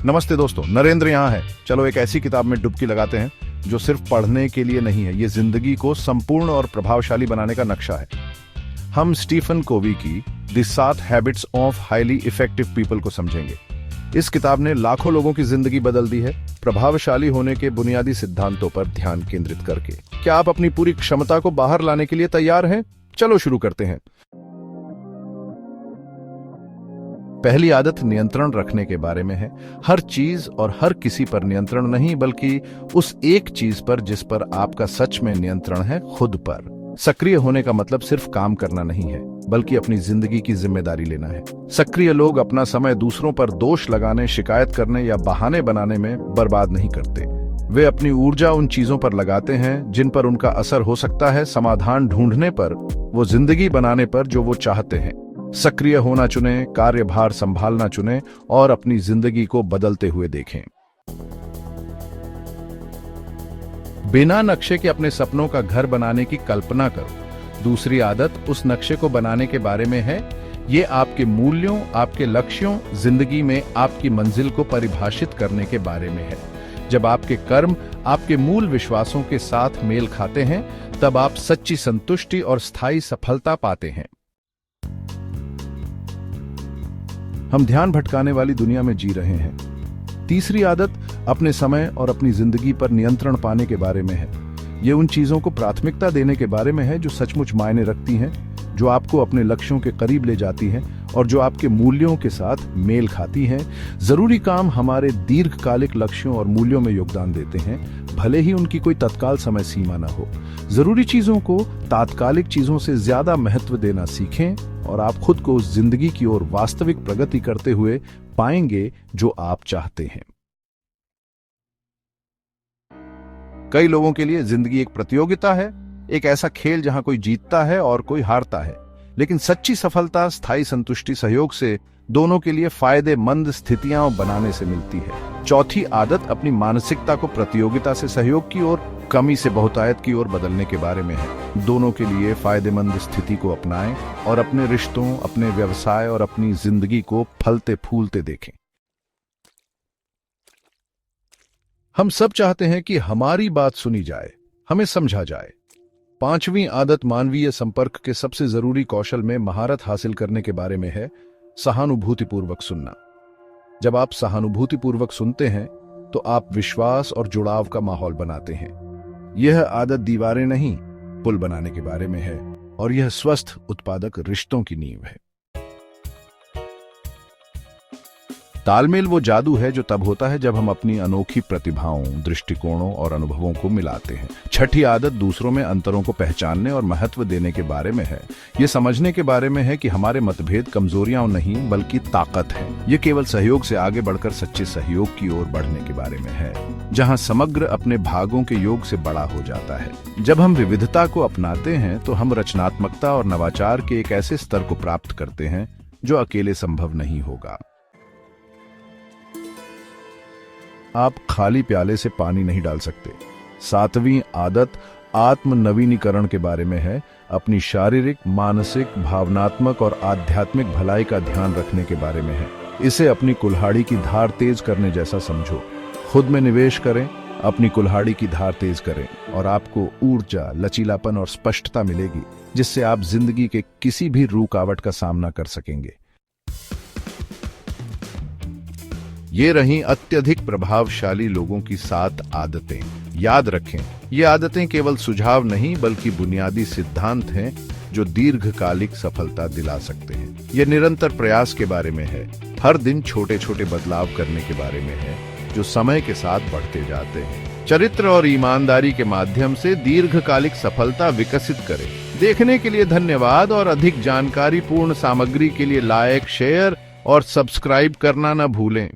नमस्ते दोस्तों, नरेंद्र यहाँ है। चलो एक ऐसी किताब में डुबकी लगाते हैं जो सिर्फ पढ़ने के लिए नहीं है, ये जिंदगी को संपूर्ण और प्रभावशाली बनाने का नक्शा है। हम स्टीफन कोवी की the 7 habits of highly effective people को समझेंगे। इस किताब ने लाखों लोगों की जिंदगी बदल दी है, प्रभावशाली होने के बुनियादी सिद्धांतों पर ध्यान केंद्रित करके। क्या आप अपनी पूरी क्षमता को बाहर लाने के लिए तैयार हैं? चलो शुरू करते हैं। पहली आदत नियंत्रण रखने के बारे में है। हर चीज और हर किसी पर नियंत्रण नहीं, बल्कि उस एक चीज पर जिस पर आपका सच में नियंत्रण है, खुद पर। सक्रिय होने का मतलब सिर्फ काम करना नहीं है, बल्कि अपनी जिंदगी की जिम्मेदारी लेना है। सक्रिय लोग अपना समय दूसरों पर दोष लगाने, शिकायत करने या बहाने बनाने में बर्बाद नहीं करते। वे अपनी ऊर्जा उन चीजों पर लगाते हैं जिन पर उनका असर हो सकता है, समाधान ढूंढने पर, वो जिंदगी बनाने पर जो वो चाहते हैं। सक्रिय होना चुनें, कार्यभार संभालना चुनें और अपनी जिंदगी को बदलते हुए देखें। बिना नक्शे के अपने सपनों का घर बनाने की कल्पना करो। दूसरी आदत उस नक्शे को बनाने के बारे में है। ये आपके मूल्यों, आपके लक्ष्यों, जिंदगी में आपकी मंजिल को परिभाषित करने के बारे में है। जब आपके कर्म आपके मूल विश्वासों के साथ मेल खाते हैं, तब आप सच्ची संतुष्टि और स्थायी सफलता पाते हैं। हम ध्यान भटकाने वाली दुनिया में जी रहे हैं। तीसरी आदत अपने समय और अपनी जिंदगी पर नियंत्रण पाने के बारे में है। ये उन चीजों को प्राथमिकता देने के बारे में है जो सचमुच मायने रखती हैं, जो आपको अपने लक्ष्यों के करीब ले जाती हैं और जो आपके मूल्यों के साथ मेल खाती हैं। जरूरी काम हमारे दीर्घकालिक लक्ष्यों और मूल्यों में योगदान देते हैं, भले ही उनकी कोई तत्काल समय सीमा न हो। जरूरी चीजों को तात्कालिक चीजों से ज्यादा महत्व देना सीखें और आप खुद को उस जिंदगी की ओर वास्तविक प्रगति करते हुए पाएंगे जो आप चाहते हैं। कई लोगों के लिए जिंदगी एक प्रतियोगिता है, एक ऐसा खेल जहां कोई जीतता है और कोई हारता है। लेकिन सच्ची सफलता स्थायी संतुष्टि, सहयोग से दोनों के लिए फायदेमंद स्थितियां बनाने से मिलती है। चौथी आदत अपनी मानसिकता को प्रतियोगिता से सहयोग की ओर, कमी से बहुतायत की ओर बदलने के बारे में है। दोनों के लिए फायदेमंद स्थिति को अपनाएं और अपने रिश्तों, अपने व्यवसाय और अपनी जिंदगी को फलते फूलते देखें। हम सब चाहते हैं कि हमारी बात सुनी जाए, हमें समझा जाए। पांचवी आदत मानवीय संपर्क के सबसे जरूरी कौशल में महारत हासिल करने के बारे में है। सहानुभूतिपूर्वक सुनना। जब आप सहानुभूतिपूर्वक सुनते हैं तो आप विश्वास और जुड़ाव का माहौल बनाते हैं। यह आदत दीवारें नहीं, पुल बनाने के बारे में है और यह स्वस्थ उत्पादक रिश्तों की नींव है। तालमेल वो जादू है जो तब होता है जब हम अपनी अनोखी प्रतिभाओं, दृष्टिकोणों और अनुभवों को मिलाते हैं। छठी आदत दूसरों में अंतरों को पहचानने और महत्व देने के बारे में है। ये समझने के बारे में है कि हमारे मतभेद कमजोरियां नहीं बल्कि ताकत है। ये केवल सहयोग से आगे बढ़कर सच्चे सहयोग की ओर बढ़ने के बारे में है, जहां समग्र अपने भागों के योग से बड़ा हो जाता है। जब हम विविधता को अपनाते हैं तो हम रचनात्मकता और नवाचार के एक ऐसे स्तर को प्राप्त करते हैं जो अकेले संभव नहीं होगा। आप खाली प्याले से पानी नहीं डाल सकते। सातवीं आदत आत्म नवीनीकरण के बारे में है। अपनी शारीरिक, मानसिक, भावनात्मक और आध्यात्मिक भलाई का ध्यान रखने के बारे में है। इसे अपनी कुल्हाड़ी की धार तेज करने जैसा समझो। खुद में निवेश करें, अपनी कुल्हाड़ी की धार तेज करें और आपको ऊर्जा, लचीलापन और स्पष्टता मिलेगी, जिससे आप जिंदगी के किसी भी रुकावट का सामना कर सकेंगे। ये रहीं अत्यधिक प्रभावशाली लोगों की 7 आदतें। याद रखें, ये आदतें केवल सुझाव नहीं बल्कि बुनियादी सिद्धांत हैं जो दीर्घकालिक सफलता दिला सकते हैं। ये निरंतर प्रयास के बारे में है, हर दिन छोटे छोटे बदलाव करने के बारे में है जो समय के साथ बढ़ते जाते हैं। चरित्र और ईमानदारी के माध्यम से दीर्घकालिक सफलता विकसित करें। देखने के लिए धन्यवाद और अधिक जानकारी पूर्ण सामग्री के लिए लाइक, शेयर और सब्सक्राइब करना न भूलें।